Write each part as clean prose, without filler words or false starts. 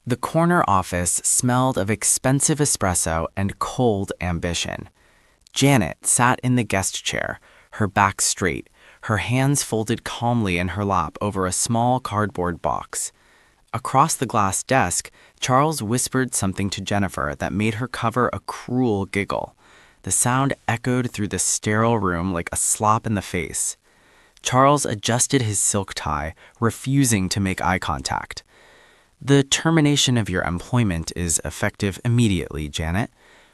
The corner office smelled of expensive espresso and cold ambition. Janet sat in the guest chair, her back straight, her hands folded calmly in her lap over a small cardboard box. Across the glass desk, Charles whispered something to Jennifer that made her cover a cruel giggle. The sound echoed through the sterile room like a slap in the face. Charles adjusted his silk tie, refusing to make eye contact. "The termination of your employment is effective immediately, Janet.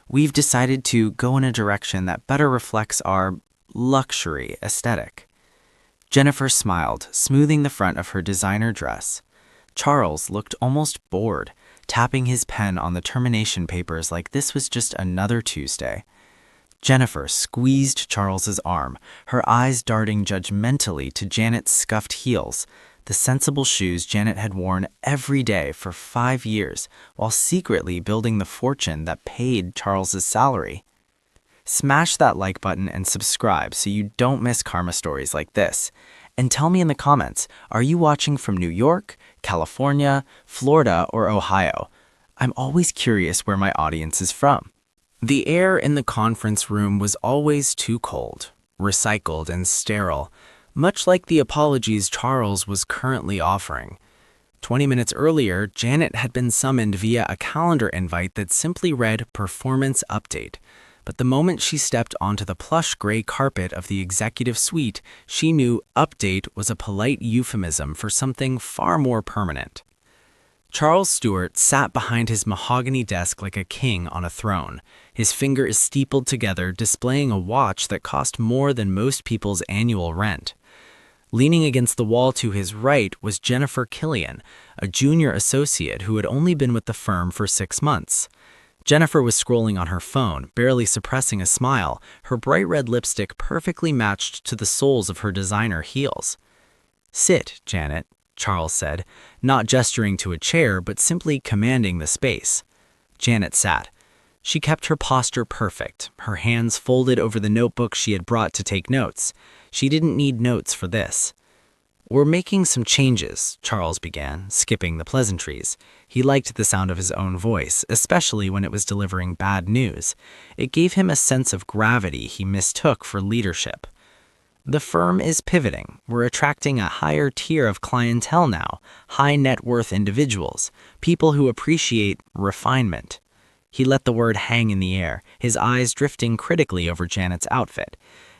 We've decided to go in a direction that better reflects our luxury aesthetic." Jennifer smiled, smoothing the front of her designer dress. Charles looked almost bored, tapping his pen on the termination papers like this was just another Tuesday. Jennifer squeezed Charles's arm, her eyes darting judgmentally to Janet's scuffed heels, the sensible shoes Janet had worn every day for 5 years while secretly building the fortune that paid Charles's salary. Smash that like button and subscribe so you don't miss karma stories like this. And tell me in the comments, are you watching from New York, California, Florida, or Ohio? I'm always curious where my audience is from. The air in the conference room was always too cold, recycled and sterile, much like the apologies Charles was currently offering. 20 minutes earlier, Janet had been summoned via a calendar invite that simply read Performance Update. But the moment she stepped onto the plush gray carpet of the executive suite, she knew update was a polite euphemism for something far more permanent. Charles Stewart sat behind his mahogany desk like a king on a throne, his fingers steepled together, displaying a watch that cost more than most people's annual rent. Leaning against the wall to his right was Jennifer Killian, a junior associate who had only been with the firm for 6 months. Jennifer was scrolling on her phone, barely suppressing a smile, her bright red lipstick perfectly matched to the soles of her designer heels. "Sit, Janet," Charles said, not gesturing to a chair but simply commanding the space. Janet sat. She kept her posture perfect, her hands folded over the notebook she had brought to take notes. She didn't need notes for this. "We're making some changes," Charles began, skipping the pleasantries. He liked the sound of his own voice, especially when it was delivering bad news. It gave him a sense of gravity he mistook for leadership. "The firm is pivoting. We're attracting a higher tier of clientele now, high net worth individuals, people who appreciate refinement." He let the word hang in the air, his eyes drifting critically over Janet's outfit.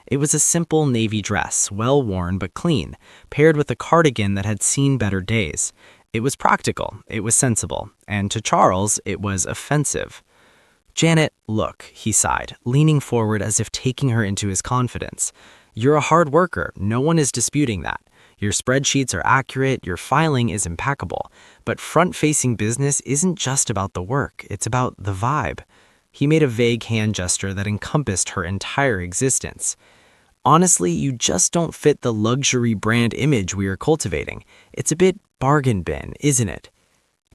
It was a simple navy dress, well worn but clean, paired with a cardigan that had seen better days. It was practical, it was sensible, and to Charles, it was offensive. "Janet, look," he sighed, leaning forward as if taking her into his confidence. "You're a hard worker, no one is disputing that. Your spreadsheets are accurate, your filing is impeccable, but front-facing business isn't just about the work, it's about the vibe." He made a vague hand gesture that encompassed her entire existence. "Honestly, you just don't fit the luxury brand image we are cultivating. It's a bit bargain bin, isn't it?"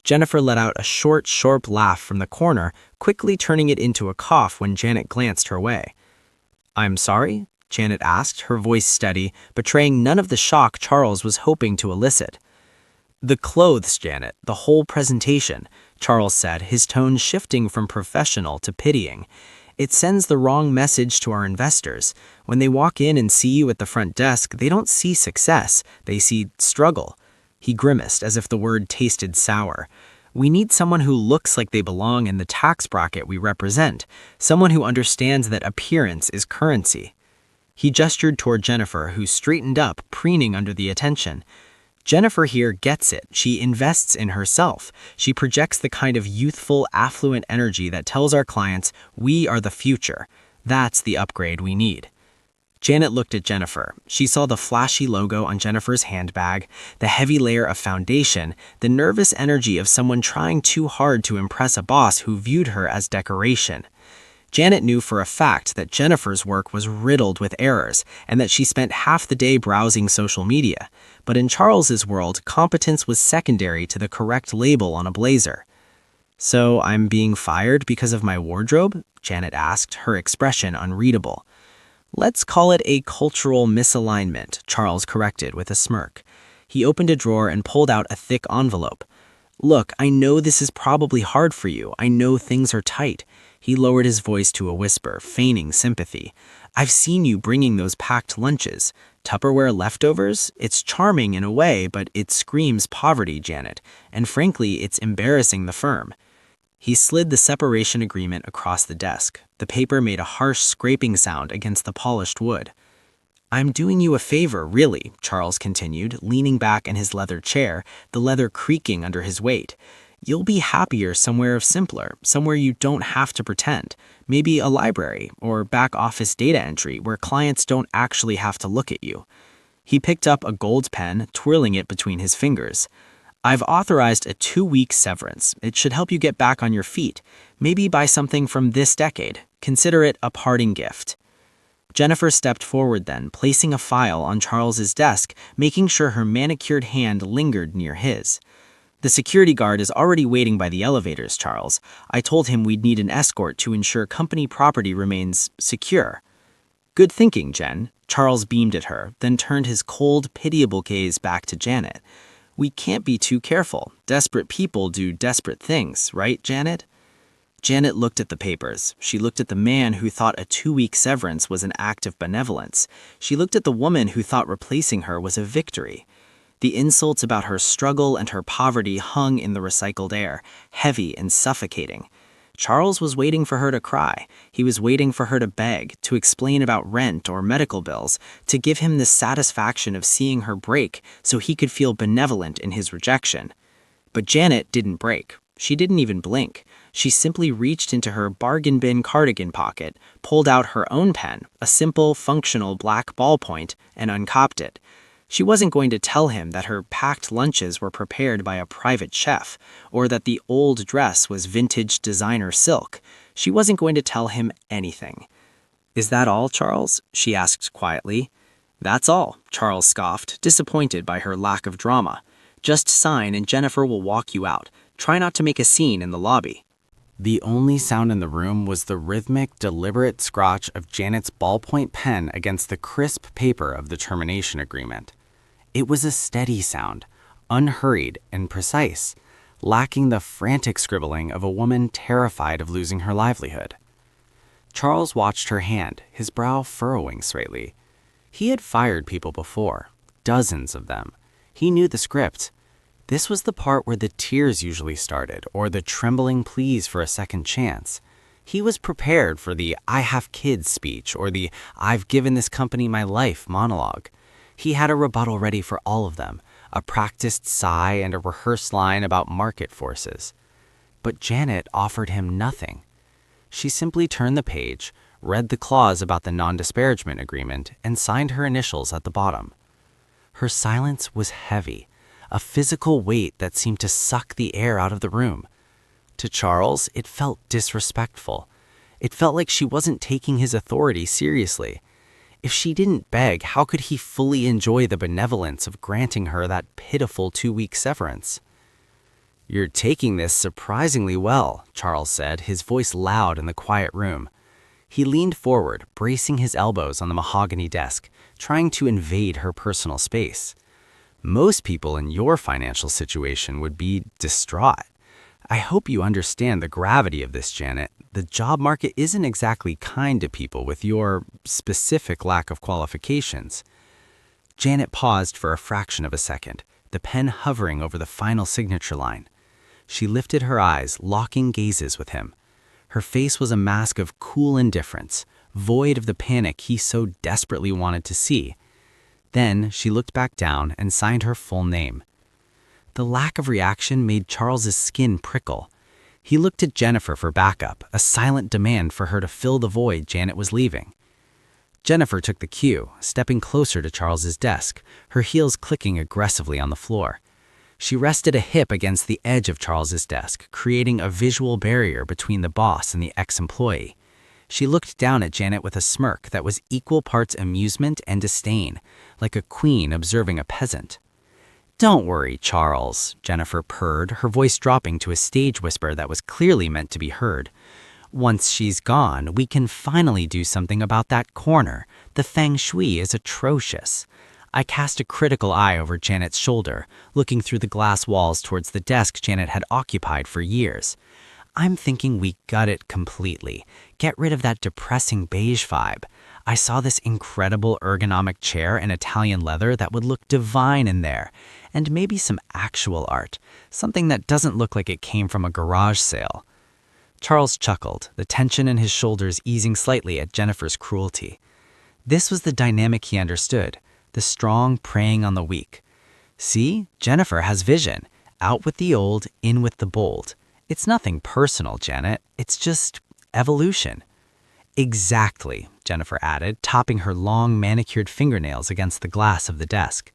Jennifer let out a short, sharp laugh from the corner, quickly turning it into a cough when Janet glanced her way. "I'm sorry?" Janet asked, her voice steady, betraying none of the shock Charles was hoping to elicit. "The clothes, Janet, the whole presentation," Charles said, his tone shifting from professional to pitying. "It sends the wrong message to our investors. When they walk in and see you at the front desk, they don't see success, they see struggle." He grimaced as if the word tasted sour. "We need someone who looks like they belong in the tax bracket we represent, someone who understands that appearance is currency." He gestured toward Jennifer, who straightened up, preening under the attention. "Jennifer here gets it. She invests in herself. She projects the kind of youthful, affluent energy that tells our clients, we are the future. That's the upgrade we need." Janet looked at Jennifer. She saw the flashy logo on Jennifer's handbag, the heavy layer of foundation, the nervous energy of someone trying too hard to impress a boss who viewed her as decoration. Janet knew for a fact that Jennifer's work was riddled with errors and that she spent half the day browsing social media. But in Charles's world, competence was secondary to the correct label on a blazer. "So I'm being fired because of my wardrobe?" Janet asked, her expression unreadable. "Let's call it a cultural misalignment," Charles corrected with a smirk. He opened a drawer and pulled out a thick envelope. Look, I know this is probably hard for you. I know things are tight. He lowered his voice to a whisper, feigning sympathy. I've seen you bringing those packed lunches. Tupperware leftovers? It's charming in a way, but it screams poverty, Janet. And frankly, it's embarrassing the firm. He slid the separation agreement across the desk. The paper made a harsh scraping sound against the polished wood. I'm doing you a favor, really, Charles continued, leaning back in his leather chair, the leather creaking under his weight. You'll be happier somewhere simpler, somewhere you don't have to pretend. Maybe a library or back office data entry where clients don't actually have to look at you. He picked up a gold pen, twirling it between his fingers. I've authorized a 2-week severance. It should help you get back on your feet. Maybe buy something from this decade. Consider it a parting gift. Jennifer stepped forward then, placing a file on Charles's desk, making sure her manicured hand lingered near his. The security guard is already waiting by the elevators, Charles. I told him we'd need an escort to ensure company property remains secure. Good thinking, Jen. Charles beamed at her, then turned his cold, pitiable gaze back to Janet. We can't be too careful. Desperate people do desperate things, right, Janet? Janet looked at the papers. She looked at the man who thought a 2-week severance was an act of benevolence. She looked at the woman who thought replacing her was a victory. The insults about her struggle and her poverty hung in the recycled air, heavy and suffocating. Charles was waiting for her to cry. He was waiting for her to beg, to explain about rent or medical bills, to give him the satisfaction of seeing her break so he could feel benevolent in his rejection. But Janet didn't break. She didn't even blink. She simply reached into her bargain bin cardigan pocket, pulled out her own pen, a simple, functional black ballpoint, and uncapped it. She wasn't going to tell him that her packed lunches were prepared by a private chef, or that the old dress was vintage designer silk. She wasn't going to tell him anything. Is that all, Charles? She asked quietly. That's all, Charles scoffed, disappointed by her lack of drama. Just sign and Jennifer will walk you out. Try not to make a scene in the lobby. The only sound in the room was the rhythmic, deliberate scratch of Janet's ballpoint pen against the crisp paper of the termination agreement. It was a steady sound, unhurried and precise, lacking the frantic scribbling of a woman terrified of losing her livelihood. Charles watched her hand, his brow furrowing slightly. He had fired people before, dozens of them. He knew the script. This was the part where the tears usually started, or the trembling pleas for a second chance. He was prepared for the "I have kids" speech, or the "I've given this company my life" monologue. He had a rebuttal ready for all of them, a practiced sigh and a rehearsed line about market forces. But Janet offered him nothing. She simply turned the page, read the clause about the non-disparagement agreement, and signed her initials at the bottom. Her silence was heavy, a physical weight that seemed to suck the air out of the room. To Charles, it felt disrespectful. It felt like she wasn't taking his authority seriously. If she didn't beg, how could he fully enjoy the benevolence of granting her that pitiful 2-week severance? You're taking this surprisingly well, Charles said, his voice loud in the quiet room. He leaned forward, bracing his elbows on the mahogany desk, trying to invade her personal space. Most people in your financial situation would be distraught. I hope you understand the gravity of this, Janet. The job market isn't exactly kind to people with your specific lack of qualifications. Janet paused for a fraction of a second, the pen hovering over the final signature line. She lifted her eyes, locking gazes with him. Her face was a mask of cool indifference, void of the panic he so desperately wanted to see. Then she looked back down and signed her full name. The lack of reaction made Charles's skin prickle. He looked at Jennifer for backup, a silent demand for her to fill the void Janet was leaving. Jennifer took the cue, stepping closer to Charles's desk, her heels clicking aggressively on the floor. She rested a hip against the edge of Charles's desk, creating a visual barrier between the boss and the ex-employee. She looked down at Janet with a smirk that was equal parts amusement and disdain, like a queen observing a peasant. Don't worry, Charles, Jennifer purred, her voice dropping to a stage whisper that was clearly meant to be heard. Once she's gone, we can finally do something about that corner. The feng shui is atrocious. I cast a critical eye over Janet's shoulder, looking through the glass walls towards the desk Janet had occupied for years. I'm thinking we gut it completely. Get rid of that depressing beige vibe. I saw this incredible ergonomic chair in Italian leather that would look divine in there. And maybe some actual art. Something that doesn't look like it came from a garage sale. Charles chuckled, the tension in his shoulders easing slightly at Jennifer's cruelty. This was the dynamic he understood. The strong preying on the weak. See, Jennifer has vision. Out with the old, in with the bold. It's nothing personal, Janet. It's just evolution. Exactly, Jennifer added, topping her long manicured fingernails against the glass of the desk.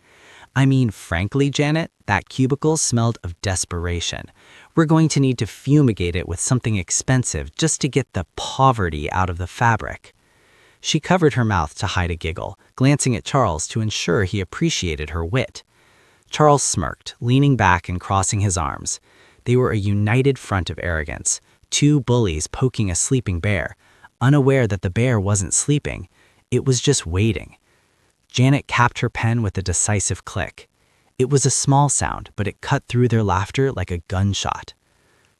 I mean, frankly, Janet, that cubicle smelled of desperation. We're going to need to fumigate it with something expensive just to get the poverty out of the fabric. She covered her mouth to hide a giggle, glancing at Charles to ensure he appreciated her wit. Charles smirked, leaning back and crossing his arms. They were a united front of arrogance, two bullies poking a sleeping bear, unaware that the bear wasn't sleeping. It was just waiting. Janet capped her pen with a decisive click. It was a small sound, but it cut through their laughter like a gunshot.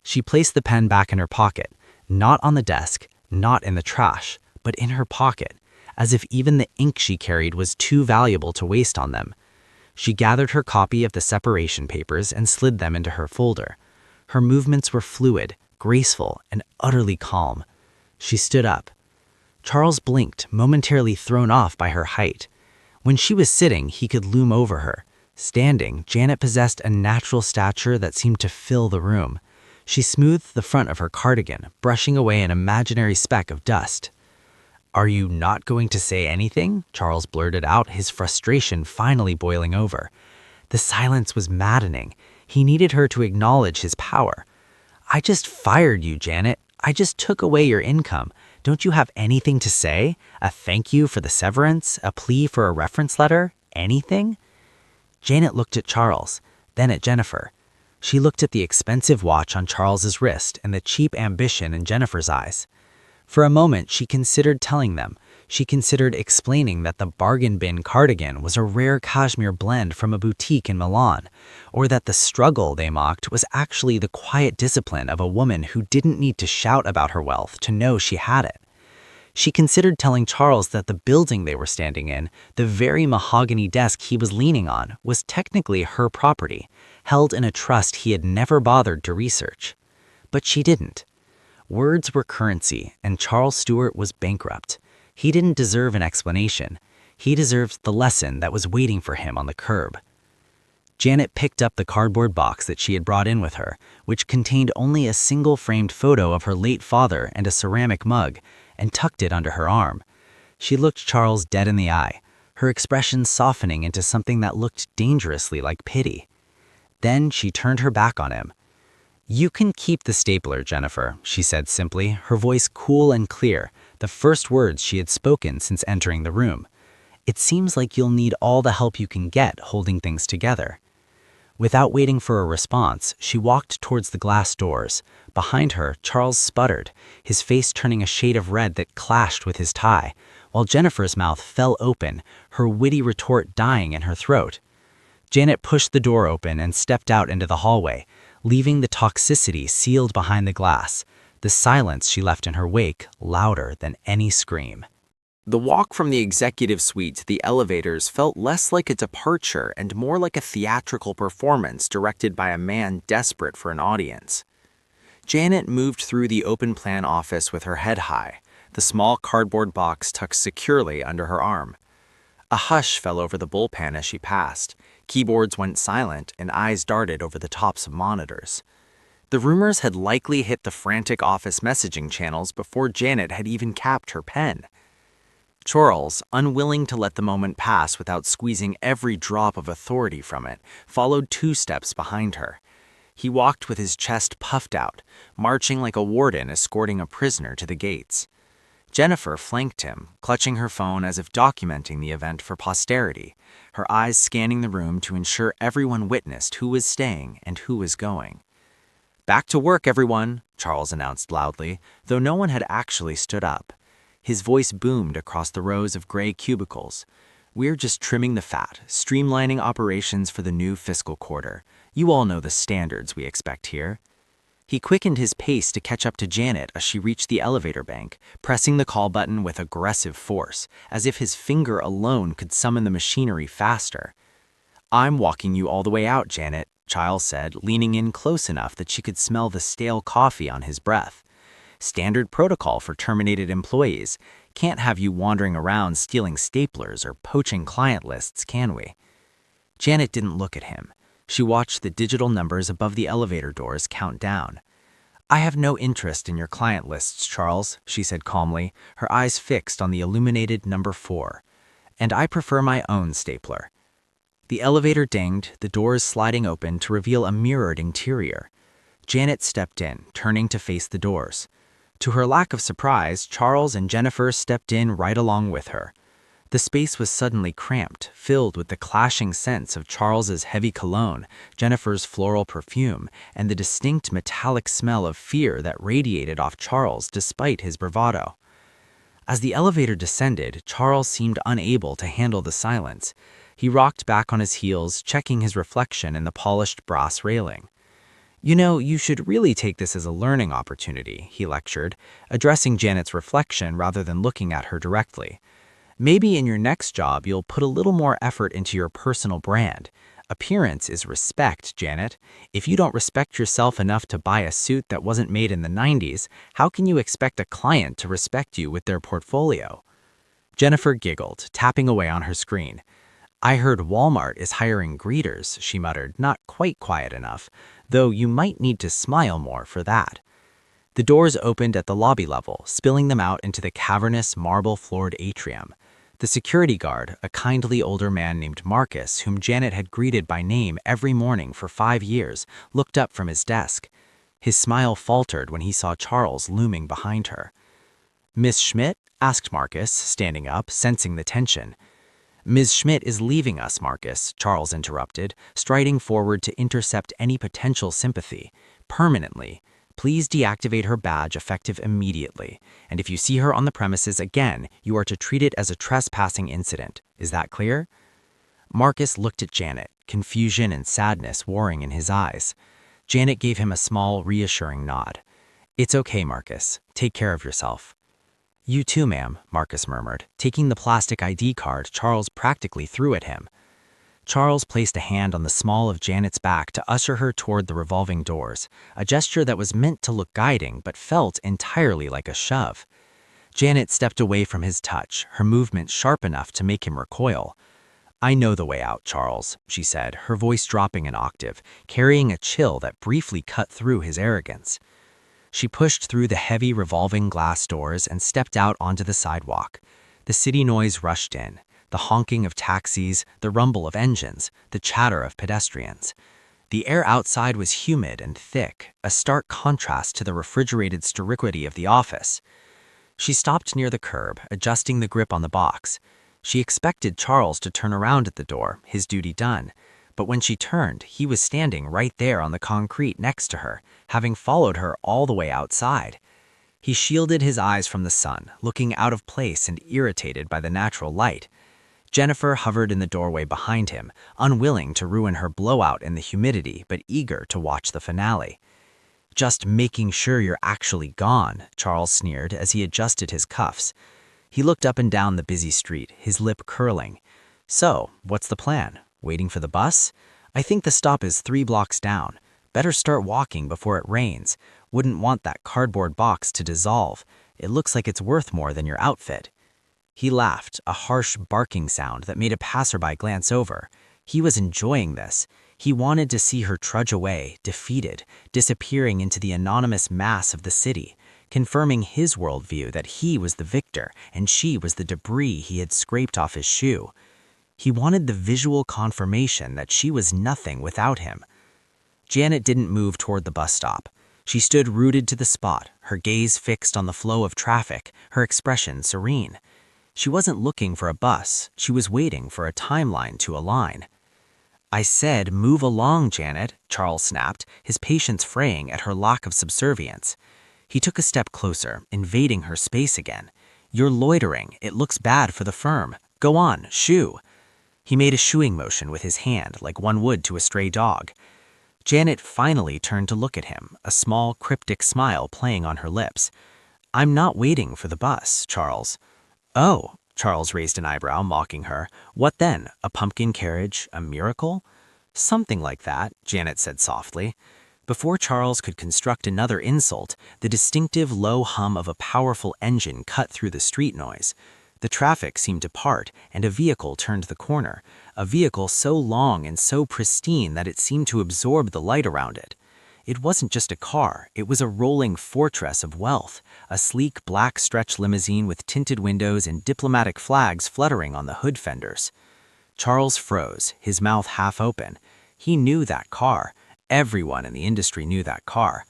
She placed the pen back in her pocket, not on the desk, not in the trash, but in her pocket, as if even the ink she carried was too valuable to waste on them. She gathered her copy of the separation papers and slid them into her folder. Her movements were fluid, graceful, and utterly calm. She stood up. Charles blinked, momentarily thrown off by her height. When she was sitting, he could loom over her. Standing, Janet possessed a natural stature that seemed to fill the room. She smoothed the front of her cardigan, brushing away an imaginary speck of dust. "Are you not going to say anything?" Charles blurted out, his frustration finally boiling over. The silence was maddening. He needed her to acknowledge his power. "I just fired you, Janet. I just took away your income. Don't you have anything to say? A thank you for the severance? A plea for a reference letter? Anything?" Janet looked at Charles, then at Jennifer. She looked at the expensive watch on Charles's wrist and the cheap ambition in Jennifer's eyes. For a moment, she considered telling them. She considered explaining that the bargain bin cardigan was a rare cashmere blend from a boutique in Milan, or that the struggle they mocked was actually the quiet discipline of a woman who didn't need to shout about her wealth to know she had it. She considered telling Charles that the building they were standing in, the very mahogany desk he was leaning on, was technically her property, held in a trust he had never bothered to research. But she didn't. Words were currency, and Charles Stewart was bankrupt. He didn't deserve an explanation. He deserved the lesson that was waiting for him on the curb. Janet picked up the cardboard box that she had brought in with her, which contained only a single framed photo of her late father and a ceramic mug, and tucked it under her arm. She looked Charles dead in the eye, her expression softening into something that looked dangerously like pity. Then she turned her back on him. "You can keep the stapler, Jennifer," she said simply, her voice cool and clear, the first words she had spoken since entering the room. "It seems like you'll need all the help you can get holding things together." Without waiting for a response, she walked towards the glass doors. Behind her, Charles sputtered, his face turning a shade of red that clashed with his tie, while Jennifer's mouth fell open, her witty retort dying in her throat. Janet pushed the door open and stepped out into the hallway, leaving the toxicity sealed behind the glass, the silence she left in her wake louder than any scream. The walk from the executive suite to the elevators felt less like a departure and more like a theatrical performance directed by a man desperate for an audience. Janet moved through the open-plan office with her head high, the small cardboard box tucked securely under her arm. A hush fell over the bullpen as she passed. Keyboards went silent and eyes darted over the tops of monitors. The rumors had likely hit the frantic office messaging channels before Janet had even capped her pen. Charles, unwilling to let the moment pass without squeezing every drop of authority from it, followed 2 steps behind her. He walked with his chest puffed out, marching like a warden escorting a prisoner to the gates. Jennifer flanked him, clutching her phone as if documenting the event for posterity, her eyes scanning the room to ensure everyone witnessed who was staying and who was going. "Back to work, everyone," Charles announced loudly, though no one had actually stood up. His voice boomed across the rows of gray cubicles. We're just trimming the fat, streamlining operations for the new fiscal quarter. You all know the standards we expect here." He quickened his pace to catch up to Janet as she reached the elevator bank, pressing the call button with aggressive force, as if his finger alone could summon the machinery faster. "I'm walking you all the way out, Janet," Charles said, leaning in close enough that she could smell the stale coffee on his breath. "Standard protocol for terminated employees. Can't have you wandering around stealing staplers or poaching client lists, can we?" Janet didn't look at him. She watched the digital numbers above the elevator doors count down. "I have no interest in your client lists, Charles," she said calmly, her eyes fixed on the illuminated number 4. "And I prefer my own stapler." The elevator dinged, the doors sliding open to reveal a mirrored interior. Janet stepped in, turning to face the doors. To her lack of surprise, Charles and Jennifer stepped in right along with her. The space was suddenly cramped, filled with the clashing scents of Charles's heavy cologne, Jennifer's floral perfume, and the distinct metallic smell of fear that radiated off Charles despite his bravado. As the elevator descended, Charles seemed unable to handle the silence. He rocked back on his heels, checking his reflection in the polished brass railing. "You know, you should really take this as a learning opportunity," he lectured, addressing Janet's reflection rather than looking at her directly. "Maybe in your next job you'll put a little more effort into your personal brand. Appearance is respect, Janet. If you don't respect yourself enough to buy a suit that wasn't made in the 90s, how can you expect a client to respect you with their portfolio?" Jennifer giggled, tapping away on her screen. "I heard Walmart is hiring greeters," she muttered, not quite quiet enough, "though you might need to smile more for that." The doors opened at the lobby level, spilling them out into the cavernous, marble-floored atrium. The security guard, a kindly older man named Marcus, whom Janet had greeted by name every morning for 5 years, looked up from his desk. His smile faltered when he saw Charles looming behind her. "Miss Schmidt?" asked Marcus, standing up, sensing the tension. "Ms. Schmidt is leaving us, Marcus," Charles interrupted, striding forward to intercept any potential sympathy. "Permanently. Please deactivate her badge effective immediately, and if you see her on the premises again, you are to treat it as a trespassing incident. Is that clear?" Marcus looked at Janet, confusion and sadness warring in his eyes. Janet gave him a small, reassuring nod. "It's okay, Marcus. Take care of yourself." "You too, ma'am," Marcus murmured, taking the plastic ID card Charles practically threw at him. Charles placed a hand on the small of Janet's back to usher her toward the revolving doors, a gesture that was meant to look guiding but felt entirely like a shove. Janet stepped away from his touch, her movement sharp enough to make him recoil. "I know the way out, Charles," she said, her voice dropping an octave, carrying a chill that briefly cut through his arrogance. She pushed through the heavy revolving glass doors and stepped out onto the sidewalk. The city noise rushed in. The honking of taxis, the rumble of engines, the chatter of pedestrians. The air outside was humid and thick, a stark contrast to the refrigerated sterility of the office. She stopped near the curb, adjusting the grip on the box. She expected Charles to turn around at the door, his duty done. But when she turned, he was standing right there on the concrete next to her, having followed her all the way outside. He shielded his eyes from the sun, looking out of place and irritated by the natural light. Jennifer hovered in the doorway behind him, unwilling to ruin her blowout in the humidity but eager to watch the finale. "Just making sure you're actually gone," Charles sneered as he adjusted his cuffs. He looked up and down the busy street, his lip curling. "So, what's the plan? Waiting for the bus? I think the stop is 3 blocks down. Better start walking before it rains. Wouldn't want that cardboard box to dissolve. It looks like it's worth more than your outfit." He laughed, a harsh barking sound that made a passerby glance over. He was enjoying this. He wanted to see her trudge away, defeated, disappearing into the anonymous mass of the city, confirming his worldview that he was the victor and she was the debris he had scraped off his shoe. He wanted the visual confirmation that she was nothing without him. Janet didn't move toward the bus stop. She stood rooted to the spot, her gaze fixed on the flow of traffic, her expression serene. She wasn't looking for a bus, she was waiting for a timeline to align. "I said move along, Janet," Charles snapped, his patience fraying at her lack of subservience. He took a step closer, invading her space again. "You're loitering, it looks bad for the firm. Go on, shoo." He made a shooing motion with his hand like one would to a stray dog. Janet finally turned to look at him, a small, cryptic smile playing on her lips. "I'm not waiting for the bus, Charles." "Oh," Charles raised an eyebrow, mocking her. "What then? A pumpkin carriage? A miracle?" "Something like that," Janet said softly. Before Charles could construct another insult, the distinctive low hum of a powerful engine cut through the street noise. The traffic seemed to part, and a vehicle turned the corner, a vehicle so long and so pristine that it seemed to absorb the light around it. It wasn't just a car, it was a rolling fortress of wealth, a sleek black stretch limousine with tinted windows and diplomatic flags fluttering on the hood fenders. Charles froze, his mouth half open. He knew that car. Everyone in the industry knew that car.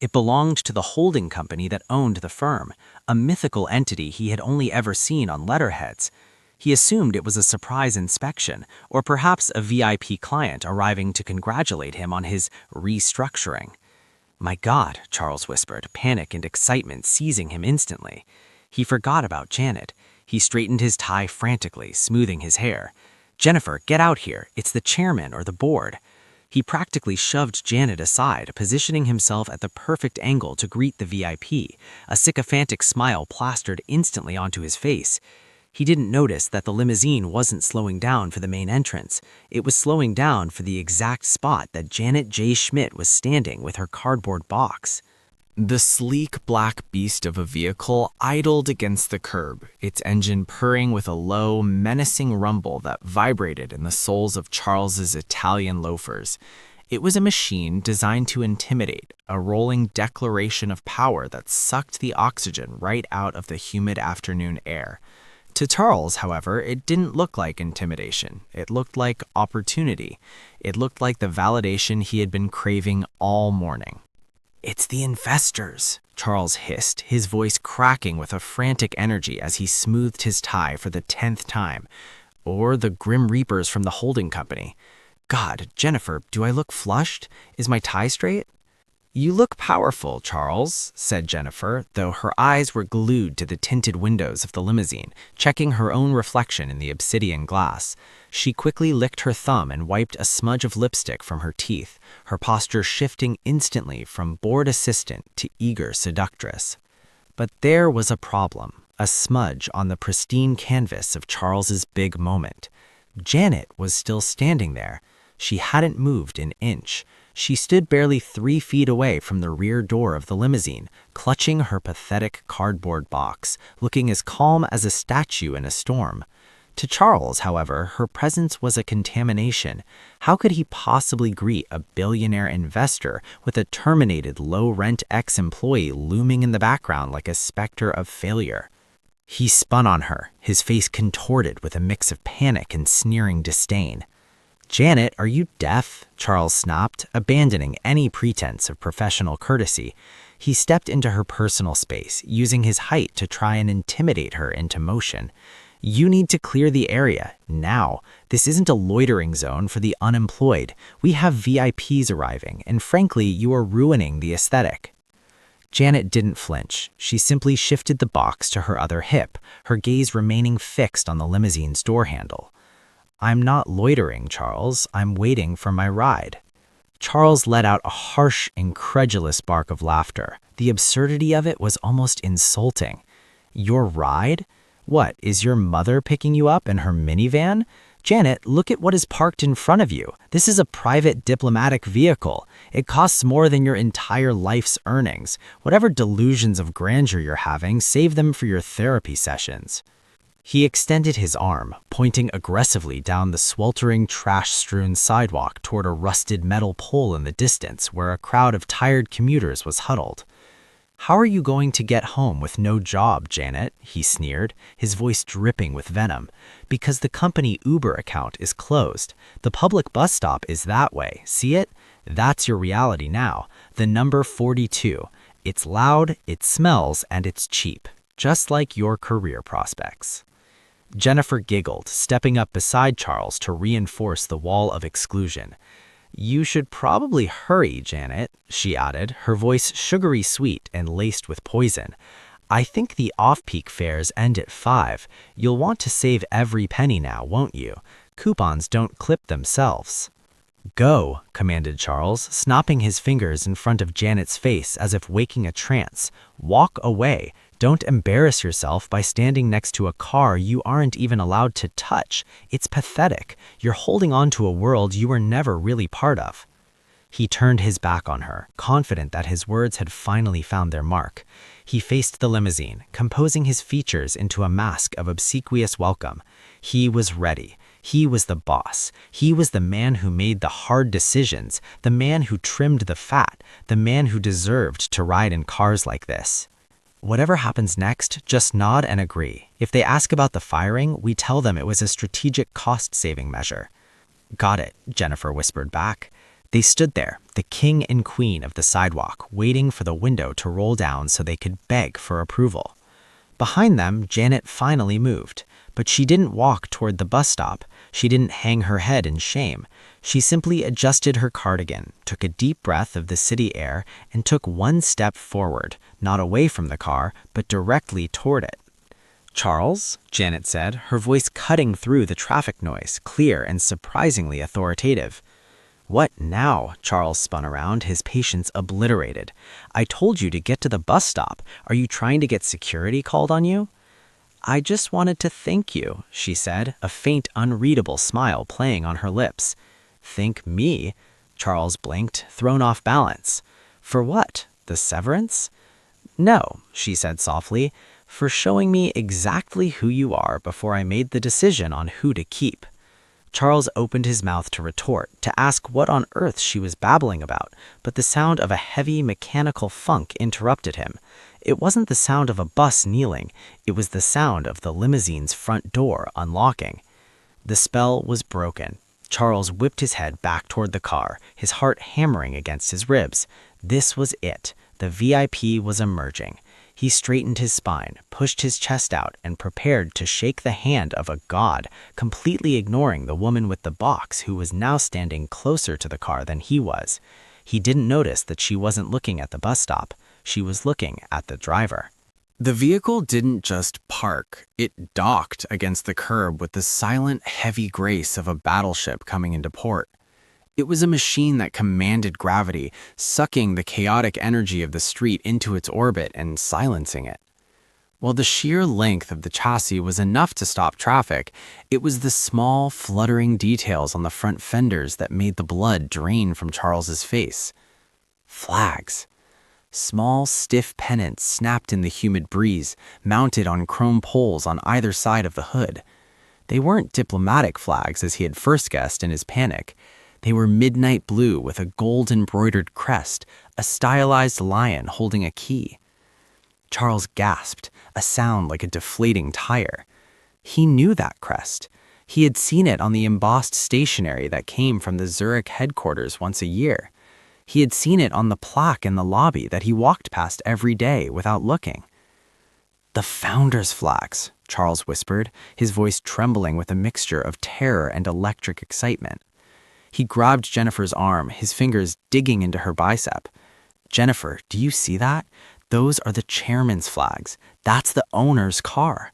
It belonged to the holding company that owned the firm, a mythical entity he had only ever seen on letterheads. He assumed it was a surprise inspection, or perhaps a VIP client arriving to congratulate him on his restructuring. "My God," Charles whispered, panic and excitement seizing him instantly. He forgot about Janet. He straightened his tie frantically, smoothing his hair. "Jennifer, get out here. It's the chairman or the board." He practically shoved Janet aside, positioning himself at the perfect angle to greet the VIP, a sycophantic smile plastered instantly onto his face. He didn't notice that the limousine wasn't slowing down for the main entrance. It was slowing down for the exact spot that Janet J. Schmidt was standing with her cardboard box. The sleek black beast of a vehicle idled against the curb, its engine purring with a low, menacing rumble that vibrated in the soles of Charles's Italian loafers. It was a machine designed to intimidate, a rolling declaration of power that sucked the oxygen right out of the humid afternoon air. To Charles, however, it didn't look like intimidation. It looked like opportunity. It looked like the validation he had been craving all morning. "It's the investors," Charles hissed, his voice cracking with a frantic energy as he smoothed his tie for the 10th time. "Or the Grim Reapers from the holding company. God, Jennifer, do I look flushed? Is my tie straight?" "You look powerful, Charles," said Jennifer, though her eyes were glued to the tinted windows of the limousine, checking her own reflection in the obsidian glass. She quickly licked her thumb and wiped a smudge of lipstick from her teeth, her posture shifting instantly from bored assistant to eager seductress. But there was a problem, a smudge on the pristine canvas of Charles's big moment. Janet was still standing there. She hadn't moved an inch. She stood barely 3 feet away from the rear door of the limousine, clutching her pathetic cardboard box, looking as calm as a statue in a storm. To Charles, however, her presence was a contamination. How could he possibly greet a billionaire investor with a terminated low-rent ex-employee looming in the background like a specter of failure? He spun on her, his face contorted with a mix of panic and sneering disdain. "Janet, are you deaf?" Charles snapped, abandoning any pretense of professional courtesy. He stepped into her personal space, using his height to try and intimidate her into motion. "You need to clear the area, now. This isn't a loitering zone for the unemployed. We have VIPs arriving, and frankly, you are ruining the aesthetic." Janet didn't flinch. She simply shifted the box to her other hip, her gaze remaining fixed on the limousine's door handle. "I'm not loitering, Charles. I'm waiting for my ride." Charles let out a harsh, incredulous bark of laughter. The absurdity of it was almost insulting. "Your ride? What, is your mother picking you up in her minivan? Janet, look at what is parked in front of you. This is a private diplomatic vehicle. It costs more than your entire life's earnings. Whatever delusions of grandeur you're having, save them for your therapy sessions." He extended his arm, pointing aggressively down the sweltering, trash-strewn sidewalk toward a rusted metal pole in the distance where a crowd of tired commuters was huddled. "How are you going to get home with no job, Janet?" he sneered, his voice dripping with venom. "Because the company Uber account is closed. The public bus stop is that way. See it? That's your reality now. The number 42. It's loud, it smells, and it's cheap. Just like your career prospects." Jennifer giggled, stepping up beside Charles to reinforce the wall of exclusion. "You should probably hurry, Janet," she added, her voice sugary sweet and laced with poison. "I think the off-peak fares end at 5. You'll want to save every penny now, won't you? Coupons don't clip themselves. "Go," commanded Charles, snapping his fingers in front of Janet's face as if waking a trance. "Walk away. Don't embarrass yourself by standing next to a car you aren't even allowed to touch. It's pathetic. You're holding on to a world you were never really part of." He turned his back on her, confident that his words had finally found their mark. He faced the limousine, composing his features into a mask of obsequious welcome. He was ready. He was the boss. He was the man who made the hard decisions, the man who trimmed the fat, the man who deserved to ride in cars like this. "Whatever happens next, just nod and agree. If they ask about the firing, we tell them it was a strategic cost-saving measure." "Got it," Jennifer whispered back. They stood there, the king and queen of the sidewalk, waiting for the window to roll down so they could beg for approval. Behind them, Janet finally moved, but she didn't walk toward the bus stop. She didn't hang her head in shame. She simply adjusted her cardigan, took a deep breath of the city air, and took one step forward, not away from the car, but directly toward it. "Charles," Janet said, her voice cutting through the traffic noise, clear and surprisingly authoritative. "What now?" Charles spun around, his patience obliterated. "I told you to get to the bus stop. Are you trying to get security called on you?" "I just wanted to thank you," she said, a faint, unreadable smile playing on her lips. "Thank me?" Charles blinked, thrown off balance. "For what? The severance?" "No," she said softly, "for showing me exactly who you are before I made the decision on who to keep." Charles opened his mouth to retort, to ask what on earth she was babbling about, but the sound of a heavy, mechanical funk interrupted him. It wasn't the sound of a bus kneeling, it was the sound of the limousine's front door unlocking. The spell was broken. Charles whipped his head back toward the car, his heart hammering against his ribs. This was it. The VIP was emerging. He straightened his spine, pushed his chest out, and prepared to shake the hand of a god, completely ignoring the woman with the box who was now standing closer to the car than he was. He didn't notice that she wasn't looking at the bus stop. She was looking at the driver. The vehicle didn't just park. It docked against the curb with the silent, heavy grace of a battleship coming into port. It was a machine that commanded gravity, sucking the chaotic energy of the street into its orbit and silencing it. While the sheer length of the chassis was enough to stop traffic, it was the small, fluttering details on the front fenders that made the blood drain from Charles's face. Flags. Small, stiff pennants snapped in the humid breeze, mounted on chrome poles on either side of the hood. They weren't diplomatic flags as he had first guessed in his panic. They were midnight blue with a gold-embroidered crest, a stylized lion holding a key. Charles gasped, a sound like a deflating tire. He knew that crest. He had seen it on the embossed stationery that came from the Zurich headquarters once a year. He had seen it on the plaque in the lobby that he walked past every day without looking. "The founders' flags," Charles whispered, his voice trembling with a mixture of terror and electric excitement. He grabbed Jennifer's arm, his fingers digging into her bicep. "Jennifer, do you see that? Those are the chairman's flags. That's the owner's car."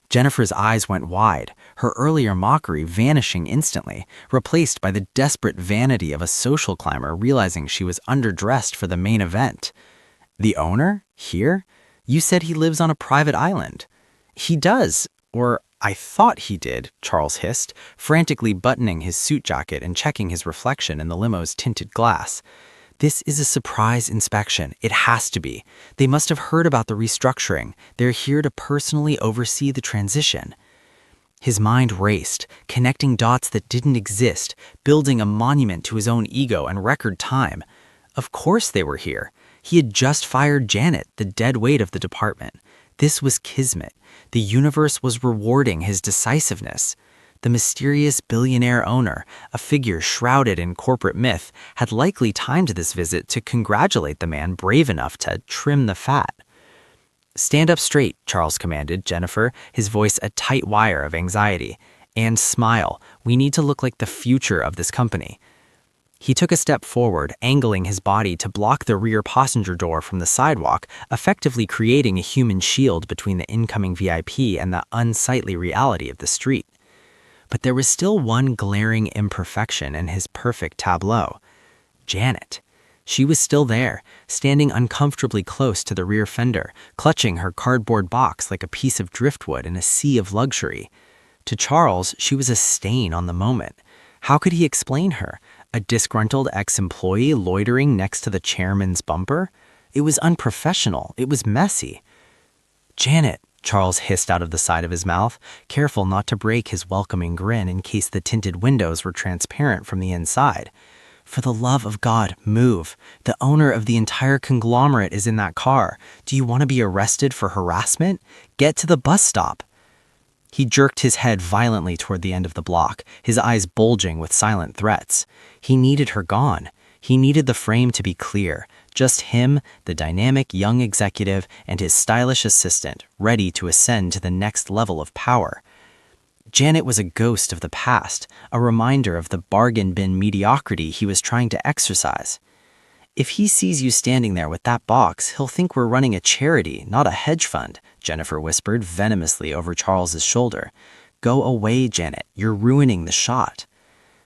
Jennifer's eyes went wide, her earlier mockery vanishing instantly, replaced by the desperate vanity of a social climber realizing she was underdressed for the main event. "The owner? Here? You said he lives on a private island." "He does, or I thought he did," Charles hissed, frantically buttoning his suit jacket and checking his reflection in the limo's tinted glass. "This is a surprise inspection. It has to be. They must have heard about the restructuring. They're here to personally oversee the transition." His mind raced, connecting dots that didn't exist, building a monument to his own ego and record time. Of course they were here. He had just fired Janet, the dead weight of the department. This was kismet. The universe was rewarding his decisiveness. The mysterious billionaire owner, a figure shrouded in corporate myth, had likely timed this visit to congratulate the man brave enough to trim the fat. "Stand up straight," Charles commanded Jennifer, his voice a tight wire of anxiety. "And smile. We need to look like the future of this company." He took a step forward, angling his body to block the rear passenger door from the sidewalk, effectively creating a human shield between the incoming VIP and the unsightly reality of the street. But there was still one glaring imperfection in his perfect tableau. Janet. She was still there, standing uncomfortably close to the rear fender, clutching her cardboard box like a piece of driftwood in a sea of luxury. To Charles, she was a stain on the moment. How could he explain her? A disgruntled ex-employee loitering next to the chairman's bumper? It was unprofessional. It was messy. "Janet," Charles hissed out of the side of his mouth, careful not to break his welcoming grin in case the tinted windows were transparent from the inside. "For the love of God, move. The owner of the entire conglomerate is in that car. Do you want to be arrested for harassment? Get to the bus stop." He jerked his head violently toward the end of the block, his eyes bulging with silent threats. He needed her gone. He needed the frame to be clear. Just him, the dynamic young executive, and his stylish assistant, ready to ascend to the next level of power. Janet was a ghost of the past, a reminder of the bargain bin mediocrity he was trying to exercise. "If he sees you standing there with that box, he'll think we're running a charity, not a hedge fund," Jennifer whispered venomously over Charles's shoulder. "Go away, Janet. You're ruining the shot."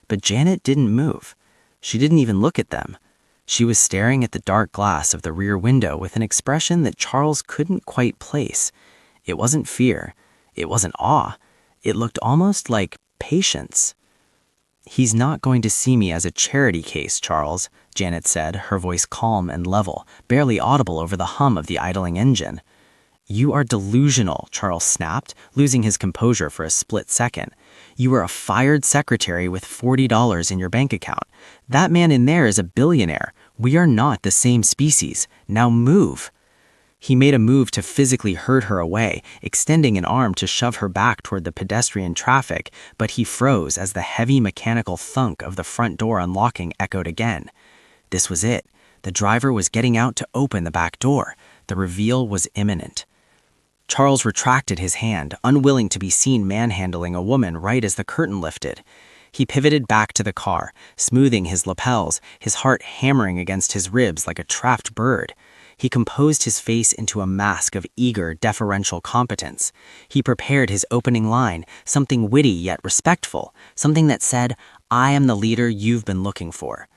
But Janet didn't move. She didn't even look at them. She was staring at the dark glass of the rear window with an expression that Charles couldn't quite place. It wasn't fear. It wasn't awe. It looked almost like patience. "He's not going to see me as a charity case, Charles," Janet said, her voice calm and level, barely audible over the hum of the idling engine. "You are delusional," Charles snapped, losing his composure for a split second. "You are a fired secretary with $40 in your bank account. That man in there is a billionaire. We are not the same species. Now move." He made a move to physically herd her away, extending an arm to shove her back toward the pedestrian traffic, but he froze as the heavy mechanical thunk of the front door unlocking echoed again. This was it. The driver was getting out to open the back door. The reveal was imminent. Charles retracted his hand, unwilling to be seen manhandling a woman right as the curtain lifted. He pivoted back to the car, smoothing his lapels, his heart hammering against his ribs like a trapped bird. He composed his face into a mask of eager, deferential competence. He prepared his opening line, something witty yet respectful, something that said, "I am the leader you've been looking for."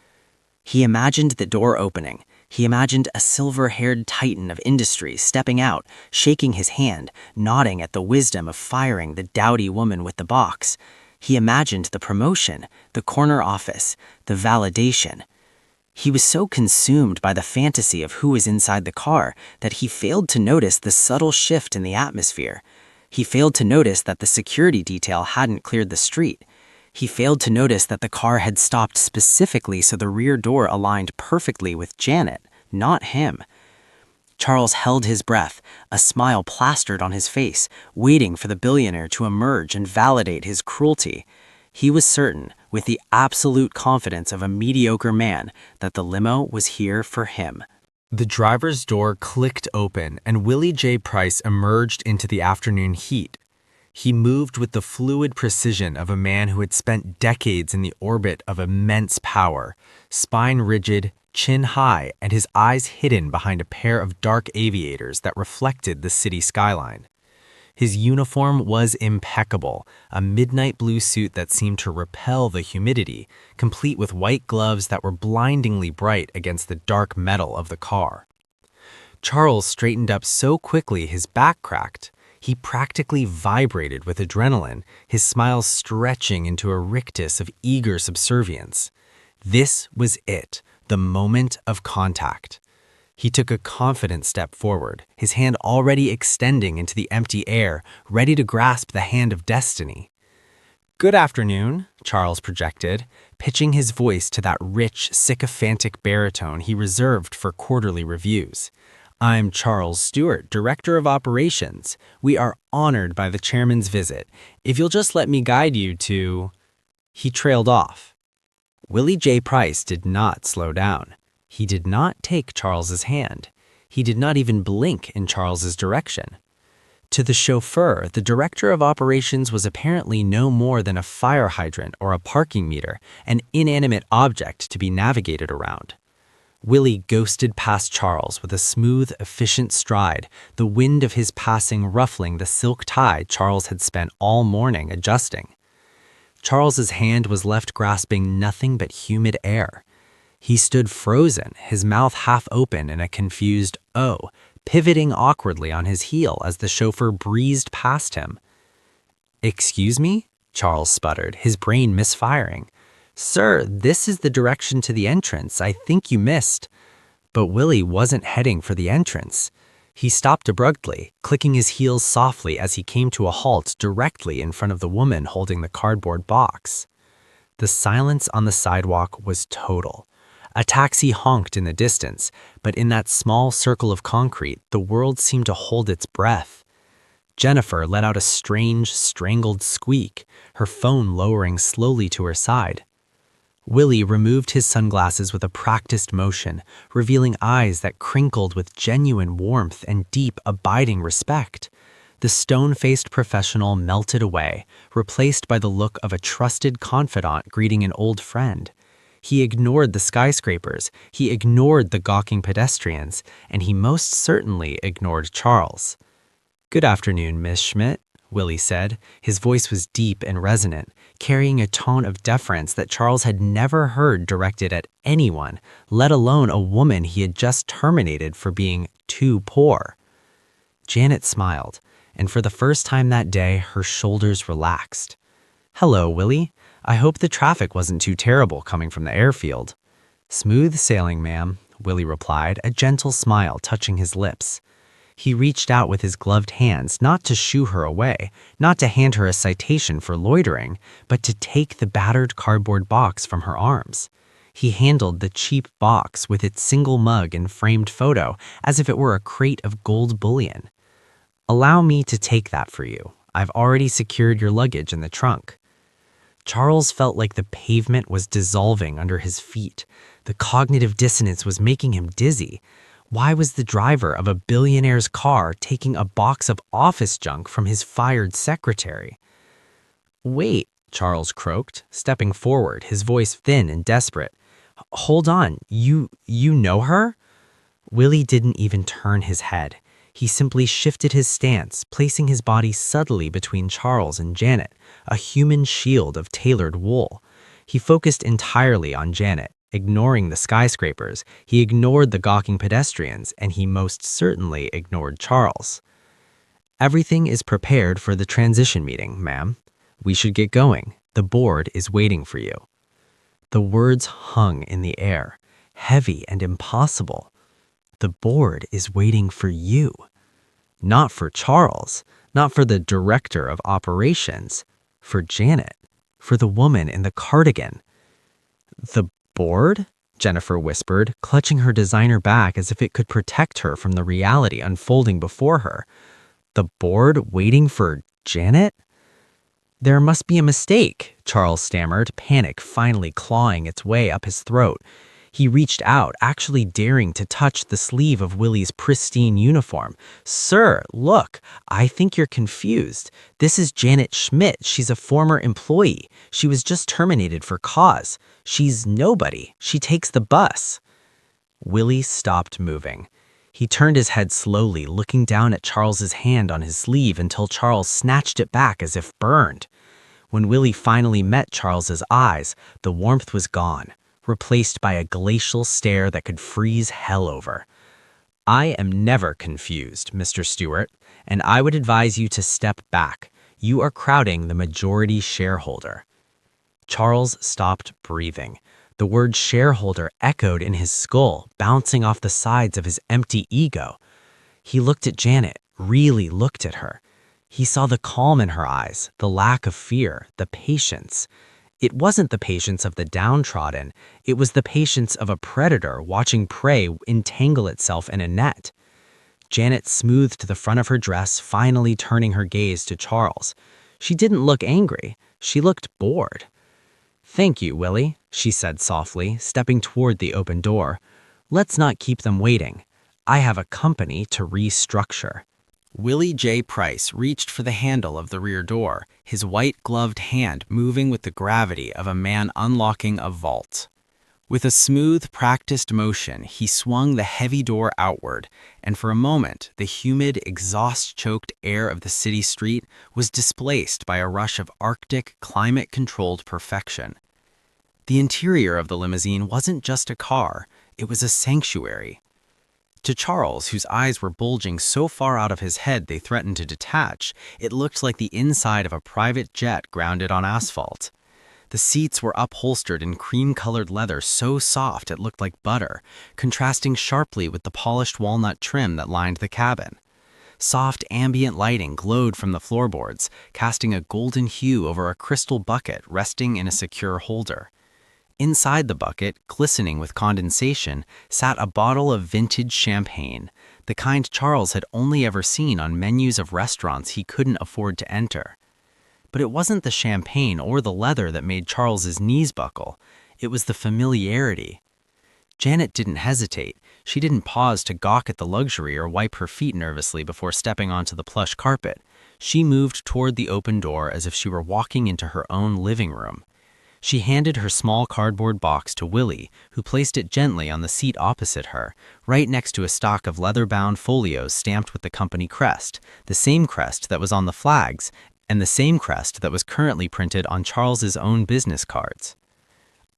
He imagined the door opening. He imagined a silver-haired titan of industry stepping out, shaking his hand, nodding at the wisdom of firing the dowdy woman with the box. He imagined the promotion, the corner office, the validation. He was so consumed by the fantasy of who was inside the car that he failed to notice the subtle shift in the atmosphere. He failed to notice that the security detail hadn't cleared the street. He failed to notice that the car had stopped specifically so the rear door aligned perfectly with Janet, not him. Charles held his breath, a smile plastered on his face, waiting for the billionaire to emerge and validate his cruelty. He was certain, with the absolute confidence of a mediocre man, that the limo was here for him. The driver's door clicked open and Willie J. Price emerged into the afternoon heat. He moved with the fluid precision of a man who had spent decades in the orbit of immense power, spine rigid, chin high, and his eyes hidden behind a pair of dark aviators that reflected the city skyline. His uniform was impeccable, a midnight blue suit that seemed to repel the humidity, complete with white gloves that were blindingly bright against the dark metal of the car. Charles straightened up so quickly his back cracked. He practically vibrated with adrenaline, his smile stretching into a rictus of eager subservience. This was it, the moment of contact. He took a confident step forward, his hand already extending into the empty air, ready to grasp the hand of destiny. "Good afternoon," Charles projected, pitching his voice to that rich, sycophantic baritone he reserved for quarterly reviews. "I'm Charles Stewart, Director of Operations. We are honored by the chairman's visit. If you'll just let me guide you to—" He trailed off. Willie J. Price did not slow down. He did not take Charles's hand. He did not even blink in Charles's direction. To the chauffeur, the Director of Operations was apparently no more than a fire hydrant or a parking meter, an inanimate object to be navigated around. Willie ghosted past Charles with a smooth, efficient stride, the wind of his passing ruffling the silk tie Charles had spent all morning adjusting. Charles's hand was left grasping nothing but humid air. He stood frozen, his mouth half open in a confused "oh," pivoting awkwardly on his heel as the chauffeur breezed past him. "Excuse me?" Charles sputtered, his brain misfiring. "Sir, this is the direction to the entrance. I think you missed." But Willie wasn't heading for the entrance. He stopped abruptly, clicking his heels softly as he came to a halt directly in front of the woman holding the cardboard box. The silence on the sidewalk was total. A taxi honked in the distance, but in that small circle of concrete, the world seemed to hold its breath. Jennifer let out a strange, strangled squeak, her phone lowering slowly to her side. Willie removed his sunglasses with a practiced motion, revealing eyes that crinkled with genuine warmth and deep, abiding respect. The stone-faced professional melted away, replaced by the look of a trusted confidant greeting an old friend. He ignored the skyscrapers, he ignored the gawking pedestrians, and he most certainly ignored Charles. "Good afternoon, Miss Schmidt," Willie said. His voice was deep and resonant, carrying a tone of deference that Charles had never heard directed at anyone, let alone a woman he had just terminated for being too poor. Janet smiled, and for the first time that day, her shoulders relaxed. "Hello, Willie. I hope the traffic wasn't too terrible coming from the airfield." "Smooth sailing, ma'am," Willie replied, a gentle smile touching his lips. He reached out with his gloved hands, not to shoo her away, not to hand her a citation for loitering, but to take the battered cardboard box from her arms. He handled the cheap box with its single mug and framed photo as if it were a crate of gold bullion. "Allow me to take that for you. I've already secured your luggage in the trunk." Charles felt like the pavement was dissolving under his feet. The cognitive dissonance was making him dizzy. Why was the driver of a billionaire's car taking a box of office junk from his fired secretary? "Wait," Charles croaked, stepping forward, his voice thin and desperate. "Hold on, you know her?" Willie didn't even turn his head. He simply shifted his stance, placing his body subtly between Charles and Janet, a human shield of tailored wool. He focused entirely on Janet, ignoring the skyscrapers. He ignored the gawking pedestrians, and he most certainly ignored Charles. "Everything is prepared for the transition meeting, ma'am. We should get going. The board is waiting for you." The words hung in the air, heavy and impossible. The board is waiting for you. Not for Charles, not for the director of operations, for Janet, for the woman in the cardigan. "The board?" Jennifer whispered, clutching her designer bag as if it could protect her from the reality unfolding before her. "The board waiting for Janet?" "There must be a mistake," Charles stammered, panic finally clawing its way up his throat. He reached out, actually daring to touch the sleeve of Willie's pristine uniform. "Sir, look, I think you're confused. This is Janet Schmidt. She's a former employee. She was just terminated for cause. She's nobody. She takes the bus." Willie stopped moving. He turned his head slowly, looking down at Charles's hand on his sleeve until Charles snatched it back as if burned. When Willie finally met Charles's eyes, the warmth was gone, replaced by a glacial stare that could freeze hell over. "I am never confused, Mr. Stewart, and I would advise you to step back. You are crowding the majority shareholder." Charles stopped breathing. The word shareholder echoed in his skull, bouncing off the sides of his empty ego. He looked at Janet, really looked at her. He saw the calm in her eyes, the lack of fear, the patience. It wasn't the patience of the downtrodden, it was the patience of a predator watching prey entangle itself in a net. Janet smoothed the front of her dress, finally turning her gaze to Charles. She didn't look angry, she looked bored. "Thank you, Willie," she said softly, stepping toward the open door. "Let's not keep them waiting. I have a company to restructure." Willie J. Price reached for the handle of the rear door, his white-gloved hand moving with the gravity of a man unlocking a vault. With a smooth, practiced motion, he swung the heavy door outward, and for a moment, the humid, exhaust-choked air of the city street was displaced by a rush of Arctic, climate-controlled perfection. The interior of the limousine wasn't just a car, it was a sanctuary. To Charles, whose eyes were bulging so far out of his head they threatened to detach, it looked like the inside of a private jet grounded on asphalt. The seats were upholstered in cream-colored leather so soft it looked like butter, contrasting sharply with the polished walnut trim that lined the cabin. Soft ambient lighting glowed from the floorboards, casting a golden hue over a crystal bucket resting in a secure holder. Inside the bucket, glistening with condensation, sat a bottle of vintage champagne, the kind Charles had only ever seen on menus of restaurants he couldn't afford to enter. But it wasn't the champagne or the leather that made Charles's knees buckle. It was the familiarity. Janet didn't hesitate. She didn't pause to gawk at the luxury or wipe her feet nervously before stepping onto the plush carpet. She moved toward the open door as if she were walking into her own living room. She handed her small cardboard box to Willie, who placed it gently on the seat opposite her, right next to a stock of leather-bound folios stamped with the company crest, the same crest that was on the flags, and the same crest that was currently printed on Charles's own business cards.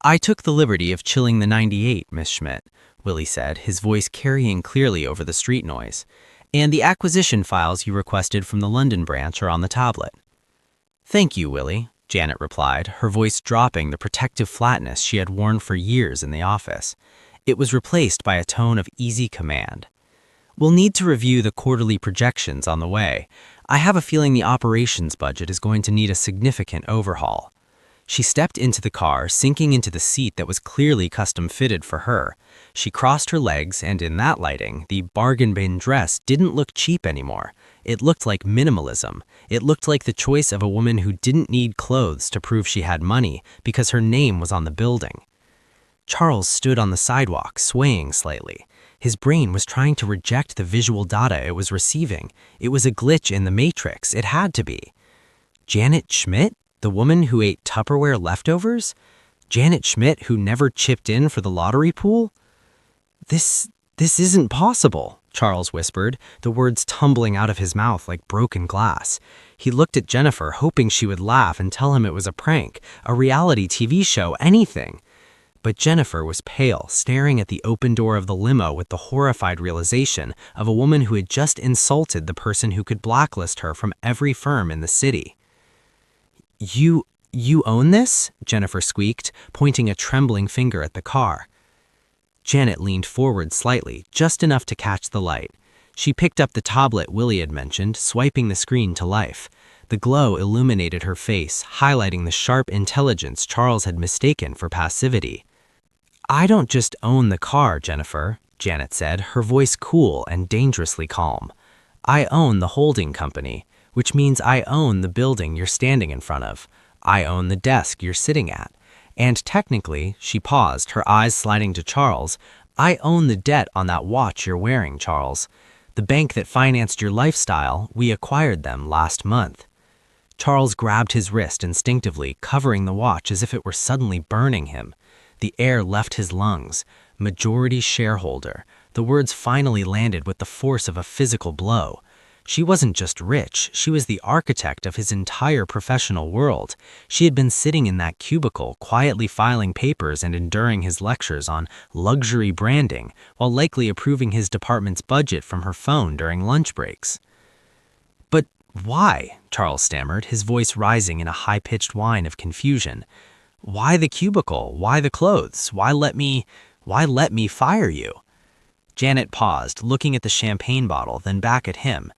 "I took the liberty of chilling the 98, Miss Schmidt," Willie said, his voice carrying clearly over the street noise. "And the acquisition files you requested from the London branch are on the tablet." "Thank you, Willie," Janet replied, her voice dropping the protective flatness she had worn for years in the office. It was replaced by a tone of easy command. "We'll need to review the quarterly projections on the way. I have a feeling the operations budget is going to need a significant overhaul." She stepped into the car, sinking into the seat that was clearly custom-fitted for her. She crossed her legs, and in that lighting, the bargain bin dress didn't look cheap anymore. It looked like minimalism. It looked like the choice of a woman who didn't need clothes to prove she had money because her name was on the building. Charles stood on the sidewalk, swaying slightly. His brain was trying to reject the visual data it was receiving. It was a glitch in the matrix. It had to be. Janet Schmidt? The woman who ate Tupperware leftovers? Janet Schmidt who never chipped in for the lottery pool? This isn't possible," Charles whispered, the words tumbling out of his mouth like broken glass. He looked at Jennifer, hoping she would laugh and tell him it was a prank, a reality TV show, anything. But Jennifer was pale, staring at the open door of the limo with the horrified realization of a woman who had just insulted the person who could blacklist her from every firm in the city. You own this?" Jennifer squeaked, pointing a trembling finger at the car. Janet leaned forward slightly, just enough to catch the light. She picked up the tablet Willie had mentioned, swiping the screen to life. The glow illuminated her face, highlighting the sharp intelligence Charles had mistaken for passivity. "I don't just own the car, Jennifer," Janet said, her voice cool and dangerously calm. "I own the holding company, which means I own the building you're standing in front of. I own the desk you're sitting at. And technically," she paused, her eyes sliding to Charles, "I own the debt on that watch you're wearing, Charles. The bank that financed your lifestyle, we acquired them last month." Charles grabbed his wrist instinctively, covering the watch as if it were suddenly burning him. The air left his lungs. Majority shareholder. The words finally landed with the force of a physical blow. She wasn't just rich, she was the architect of his entire professional world. She had been sitting in that cubicle, quietly filing papers and enduring his lectures on luxury branding, while likely approving his department's budget from her phone during lunch breaks. "But why?" Charles stammered, his voice rising in a high-pitched whine of confusion. "Why the cubicle? Why the clothes? Why let me fire you?" Janet paused, looking at the champagne bottle, then back at him.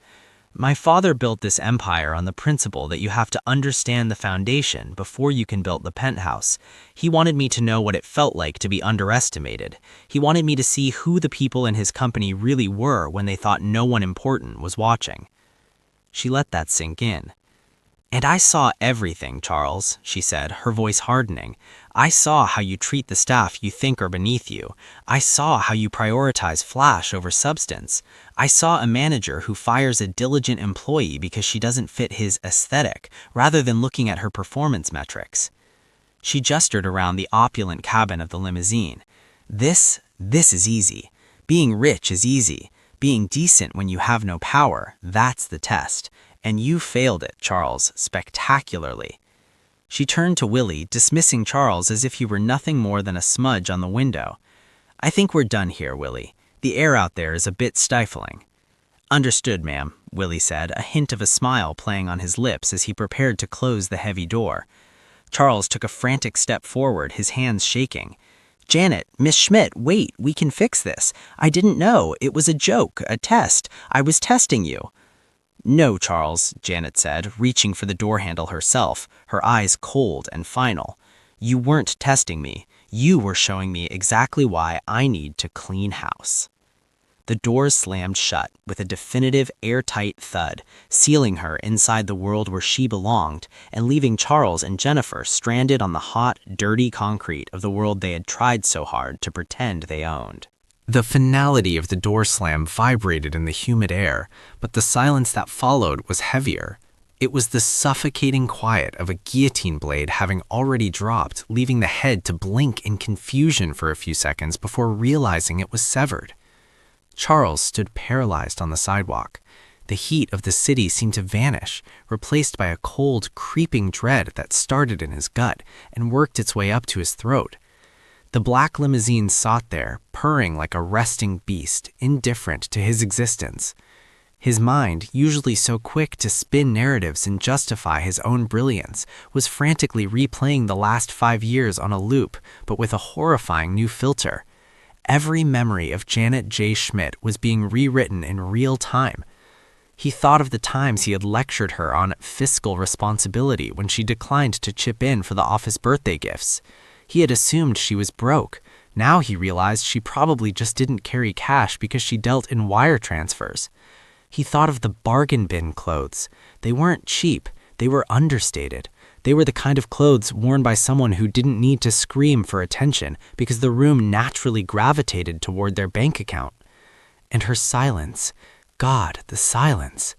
"My father built this empire on the principle that you have to understand the foundation before you can build the penthouse. He wanted me to know what it felt like to be underestimated. He wanted me to see who the people in his company really were when they thought no one important was watching." She let that sink in. "And I saw everything, Charles," she said, her voice hardening. "I saw how you treat the staff you think are beneath you. I saw how you prioritize flash over substance. I saw a manager who fires a diligent employee because she doesn't fit his aesthetic, rather than looking at her performance metrics." She gestured around the opulent cabin of the limousine. This is easy. Being rich is easy. Being decent when you have no power, that's the test. And you failed it, Charles, spectacularly. She turned to Willie, dismissing Charles as if he were nothing more than a smudge on the window. I think we're done here, Willie. The air out there is a bit stifling. Understood, ma'am, Willie said, a hint of a smile playing on his lips as he prepared to close the heavy door. Charles took a frantic step forward, his hands shaking. Janet, Miss Schmidt, wait, we can fix this. I didn't know. It was a joke, a test. I was testing you. No, Charles, Janet said, reaching for the door handle herself, her eyes cold and final. You weren't testing me. You were showing me exactly why I need to clean house. The doors slammed shut with a definitive airtight thud, sealing her inside the world where she belonged and leaving Charles and Jennifer stranded on the hot, dirty concrete of the world they had tried so hard to pretend they owned. The finality of the door slam vibrated in the humid air, but the silence that followed was heavier. It was the suffocating quiet of a guillotine blade having already dropped, leaving the head to blink in confusion for a few seconds before realizing it was severed. Charles stood paralyzed on the sidewalk. The heat of the city seemed to vanish, replaced by a cold, creeping dread that started in his gut and worked its way up to his throat. The black limousine sat there, purring like a resting beast, indifferent to his existence. His mind, usually so quick to spin narratives and justify his own brilliance, was frantically replaying the last 5 years on a loop, but with a horrifying new filter. Every memory of Janet J. Schmidt was being rewritten in real time. He thought of the times he had lectured her on fiscal responsibility when she declined to chip in for the office birthday gifts. He had assumed she was broke. Now he realized she probably just didn't carry cash because she dealt in wire transfers. He thought of the bargain bin clothes. They weren't cheap. They were understated. They were the kind of clothes worn by someone who didn't need to scream for attention because the room naturally gravitated toward their bank account. And her silence. God, the silence.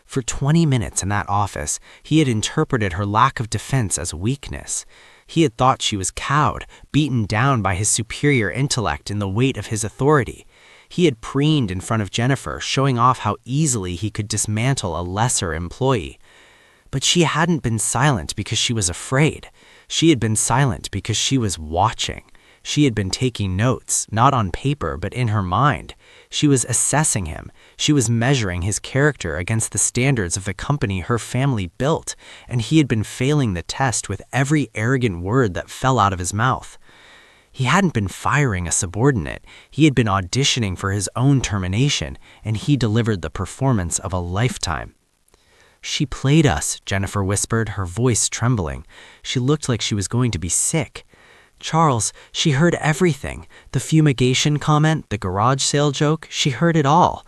For 20 minutes in that office, he had interpreted her lack of defense as weakness. He had thought she was cowed, beaten down by his superior intellect and the weight of his authority. He had preened in front of Jennifer, showing off how easily he could dismantle a lesser employee. But she hadn't been silent because she was afraid. She had been silent because she was watching. She had been taking notes, not on paper, but in her mind. She was assessing him. She was measuring his character against the standards of the company her family built, and he had been failing the test with every arrogant word that fell out of his mouth. He hadn't been firing a subordinate. He had been auditioning for his own termination, and he delivered the performance of a lifetime. She played us, Jennifer whispered, her voice trembling. She looked like she was going to be sick. Charles, she heard everything. The fumigation comment, the garage sale joke, she heard it all.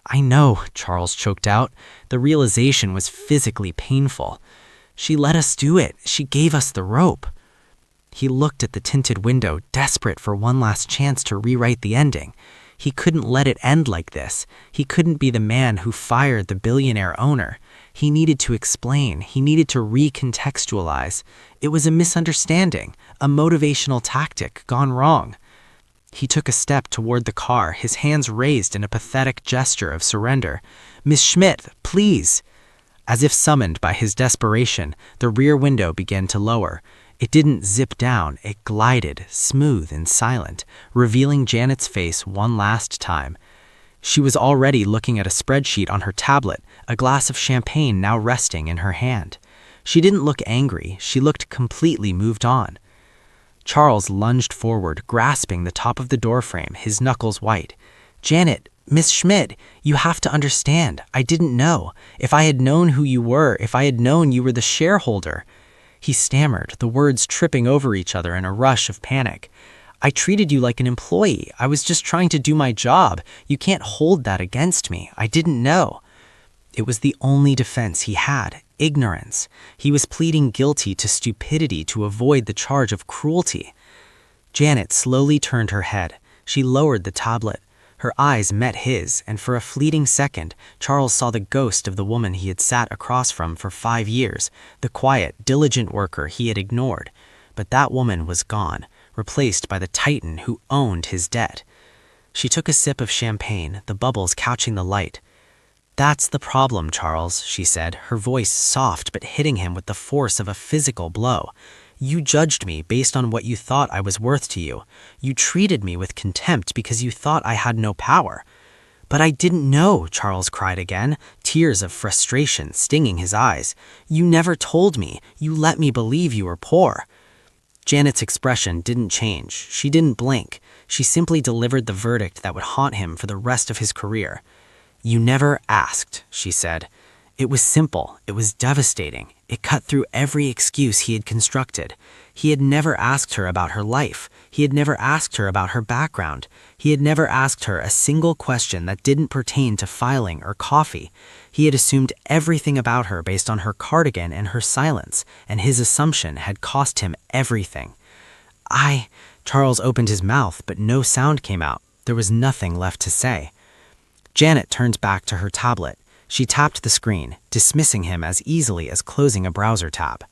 I know, Charles choked out. The realization was physically painful. She let us do it. She gave us the rope. He looked at the tinted window, desperate for one last chance to rewrite the ending. He couldn't let it end like this. He couldn't be the man who fired the billionaire owner. He needed to explain. He needed to recontextualize. It was a misunderstanding, a motivational tactic gone wrong. He took a step toward the car, his hands raised in a pathetic gesture of surrender. Miss Schmidt, please. As if summoned by his desperation, the rear window began to lower. It didn't zip down, it glided, smooth and silent, revealing Janet's face one last time. She was already looking at a spreadsheet on her tablet, a glass of champagne now resting in her hand. She didn't look angry, she looked completely moved on. Charles lunged forward, grasping the top of the doorframe, his knuckles white. Janet, Miss Schmidt, you have to understand. I didn't know. If I had known who you were, if I had known you were the shareholder. He stammered, the words tripping over each other in a rush of panic. I treated you like an employee. I was just trying to do my job. You can't hold that against me. I didn't know. It was the only defense he had, ignorance. He was pleading guilty to stupidity to avoid the charge of cruelty. Janet slowly turned her head. She lowered the tablet. Her eyes met his, and for a fleeting second, Charles saw the ghost of the woman he had sat across from for 5 years, the quiet, diligent worker he had ignored. but that woman was gone, replaced by the titan who owned his debt. She took a sip of champagne, the bubbles couching the light. "That's the problem, Charles," she said, her voice soft but hitting him with the force of a physical blow. "You judged me based on what you thought I was worth to you. You treated me with contempt because you thought I had no power." "But I didn't know," Charles cried again, tears of frustration stinging his eyes. "You never told me. You let me believe you were poor." Janet's expression didn't change. She didn't blink. She simply delivered the verdict that would haunt him for the rest of his career. "You never asked," she said. It was simple. It was devastating. It cut through every excuse he had constructed. He had never asked her about her life. He had never asked her about her background. He had never asked her a single question that didn't pertain to filing or coffee. He had assumed everything about her based on her cardigan and her silence, and his assumption had cost him everything. Charles opened his mouth, but no sound came out. There was nothing left to say. Janet turned back to her tablet. She tapped the screen, dismissing him as easily as closing a browser tab.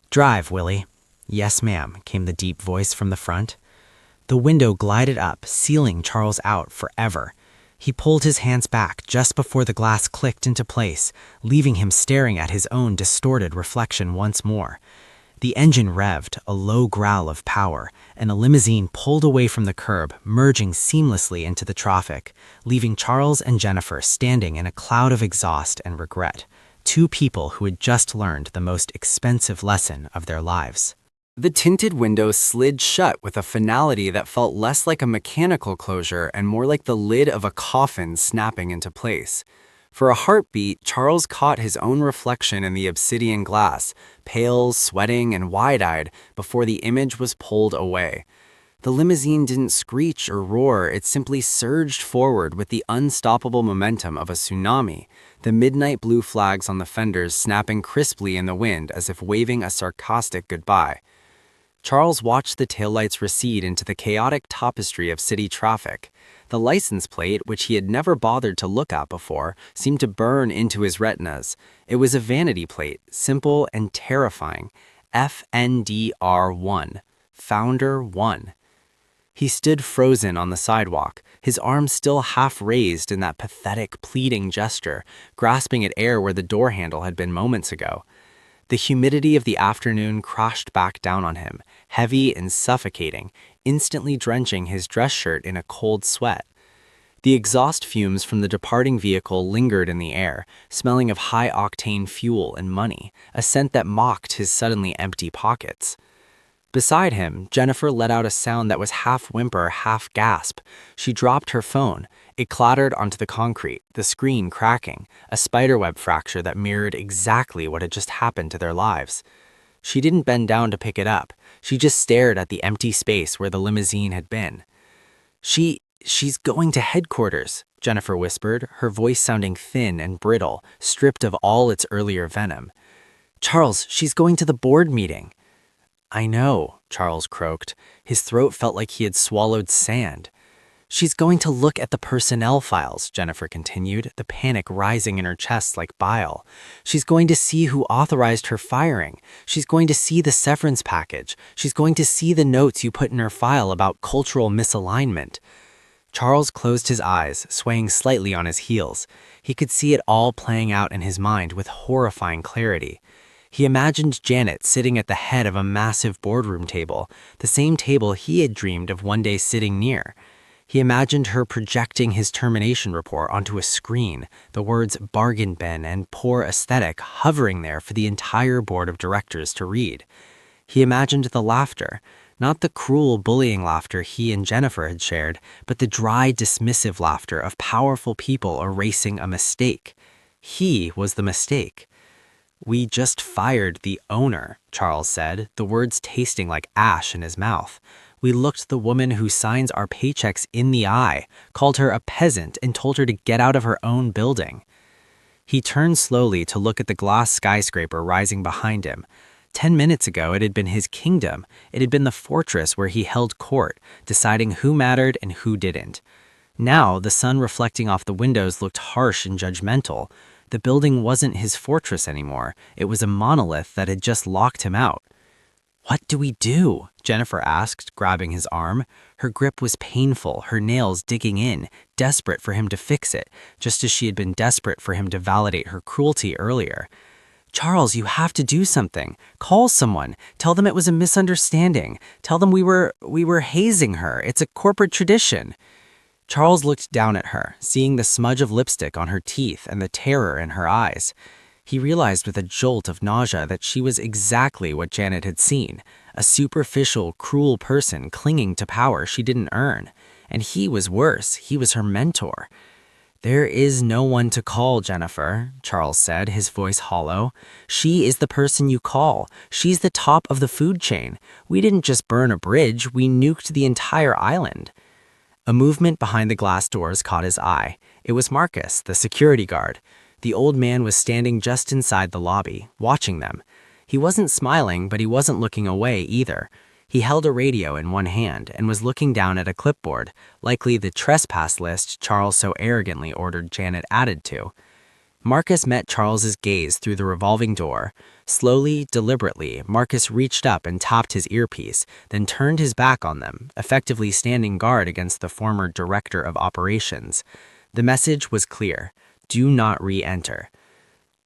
"Drive, Willie." "Yes, ma'am," came the deep voice from the front. The window glided up, sealing Charles out forever. He pulled his hands back just before the glass clicked into place, leaving him staring at his own distorted reflection once more. The engine revved, a low growl of power, and a limousine pulled away from the curb, merging seamlessly into the traffic, leaving Charles and Jennifer standing in a cloud of exhaust and regret, two people who had just learned the most expensive lesson of their lives. The tinted window slid shut with a finality that felt less like a mechanical closure and more like the lid of a coffin snapping into place. For a heartbeat, Charles caught his own reflection in the obsidian glass, pale, sweating, and wide-eyed, before the image was pulled away. The limousine didn't screech or roar, it simply surged forward with the unstoppable momentum of a tsunami, the midnight blue flags on the fenders snapping crisply in the wind as if waving a sarcastic goodbye. Charles watched the taillights recede into the chaotic tapestry of city traffic. The license plate, which he had never bothered to look at before, seemed to burn into his retinas. It was a vanity plate, simple and terrifying. FNDR1. Founder 1. He stood frozen on the sidewalk, his arms still half raised in that pathetic, pleading gesture, grasping at air where the door handle had been moments ago. The humidity of the afternoon crashed back down on him, heavy and suffocating, instantly drenching his dress shirt in a cold sweat. The exhaust fumes from the departing vehicle lingered in the air, smelling of high-octane fuel and money, a scent that mocked his suddenly empty pockets. Beside him, Jennifer let out a sound that was half whimper, half gasp. She dropped her phone. It clattered onto the concrete, the screen cracking, a spiderweb fracture that mirrored exactly what had just happened to their lives. She didn't bend down to pick it up. She just stared at the empty space where the limousine had been. She's going to headquarters," Jennifer whispered, her voice sounding thin and brittle, stripped of all its earlier venom. "Charles, she's going to the board meeting." "I know," Charles croaked. His throat felt like he had swallowed sand. "She's going to look at the personnel files," Jennifer continued, the panic rising in her chest like bile. "She's going to see who authorized her firing. She's going to see the severance package. She's going to see the notes you put in her file about cultural misalignment." Charles closed his eyes, swaying slightly on his heels. He could see it all playing out in his mind with horrifying clarity. He imagined Janet sitting at the head of a massive boardroom table, the same table he had dreamed of one day sitting near. He imagined her projecting his termination report onto a screen, the words bargain bin and poor aesthetic hovering there for the entire board of directors to read. He imagined the laughter, not the cruel bullying laughter he and Jennifer had shared, but the dry, dismissive laughter of powerful people erasing a mistake. He was the mistake. "We just fired the owner," Charles said, the words tasting like ash in his mouth. "We looked the woman who signs our paychecks in the eye, called her a peasant, and told her to get out of her own building." He turned slowly to look at the glass skyscraper rising behind him. 10 minutes ago, it had been his kingdom. It had been the fortress where he held court, deciding who mattered and who didn't. Now, the sun reflecting off the windows looked harsh and judgmental. The building wasn't his fortress anymore. It was a monolith that had just locked him out. What do we do? Jennifer asked, grabbing his arm. Her grip was painful, her nails digging in, desperate for him to fix it, just as she had been desperate for him to validate her cruelty earlier. Charles, you have to do something. Call someone. Tell them it was a misunderstanding. Tell them we were hazing her. It's a corporate tradition. Charles looked down at her, seeing the smudge of lipstick on her teeth and the terror in her eyes. He realized with a jolt of nausea that she was exactly what Janet had seen, a superficial, cruel person clinging to power she didn't earn. And he was worse. He was her mentor. There is no one to call, Jennifer, Charles said, his voice hollow. She is the person you call. She's the top of the food chain. We didn't just burn a bridge, we nuked the entire island. A movement behind the glass doors caught his eye. It was Marcus, the security guard. The old man was standing just inside the lobby, watching them. He wasn't smiling, but he wasn't looking away either. He held a radio in one hand and was looking down at a clipboard, likely the trespass list Charles so arrogantly ordered Janet added to. Marcus met Charles's gaze through the revolving door. Slowly, deliberately, Marcus reached up and tapped his earpiece, then turned his back on them, effectively standing guard against the former director of operations. The message was clear. Do not re-enter.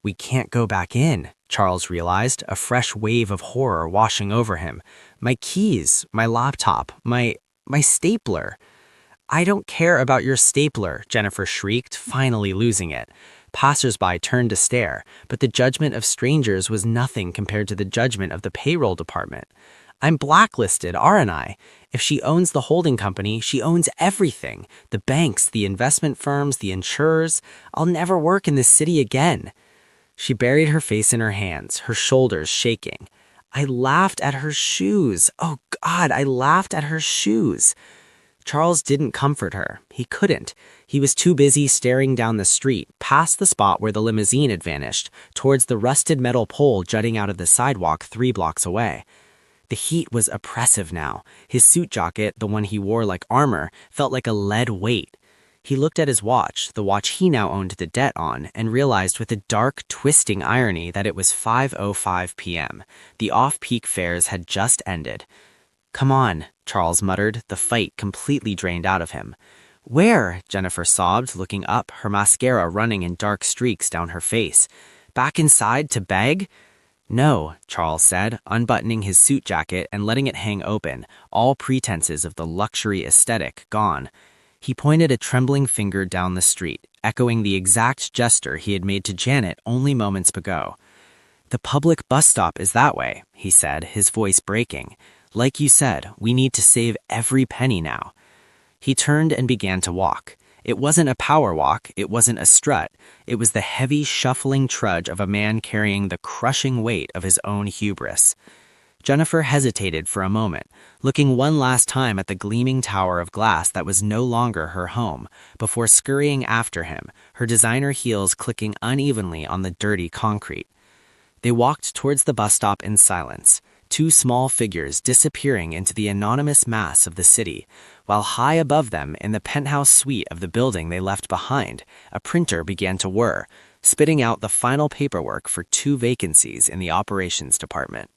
We can't go back in, Charles realized, a fresh wave of horror washing over him. My keys, my laptop, my stapler. I don't care about your stapler, Jennifer shrieked, finally losing it. Passers-by turned to stare, but the judgment of strangers was nothing compared to the judgment of the payroll department. I'm blacklisted, aren't I? If she owns the holding company, she owns everything. The banks, the investment firms, the insurers. I'll never work in this city again. She buried her face in her hands, her shoulders shaking. I laughed at her shoes. Oh God, I laughed at her shoes. Charles didn't comfort her. He couldn't. He was too busy staring down the street, past the spot where the limousine had vanished, towards the rusted metal pole jutting out of the sidewalk 3 blocks away. The heat was oppressive now. His suit jacket, the one he wore like armor, felt like a lead weight. He looked at his watch, the watch he now owned the debt on, and realized with a dark, twisting irony that it was 5:05 p.m. The off-peak fares had just ended. Come on, Charles muttered, the fight completely drained out of him. Where? Jennifer sobbed, looking up, her mascara running in dark streaks down her face. Back inside to beg? No, Charles said, unbuttoning his suit jacket and letting it hang open, all pretenses of the luxury aesthetic gone. He pointed a trembling finger down the street, echoing the exact gesture he had made to Janet only moments ago. The public bus stop is that way, he said, his voice breaking. Like you said, we need to save every penny now. He turned and began to walk. It wasn't a power walk, it wasn't a strut. It was the heavy, shuffling trudge of a man carrying the crushing weight of his own hubris. Jennifer hesitated for a moment, looking one last time at the gleaming tower of glass that was no longer her home, before scurrying after him, her designer heels clicking unevenly on the dirty concrete. They walked towards the bus stop in silence, 2 small figures disappearing into the anonymous mass of the city, while high above them in the penthouse suite of the building they left behind, a printer began to whir, spitting out the final paperwork for 2 vacancies in the operations department.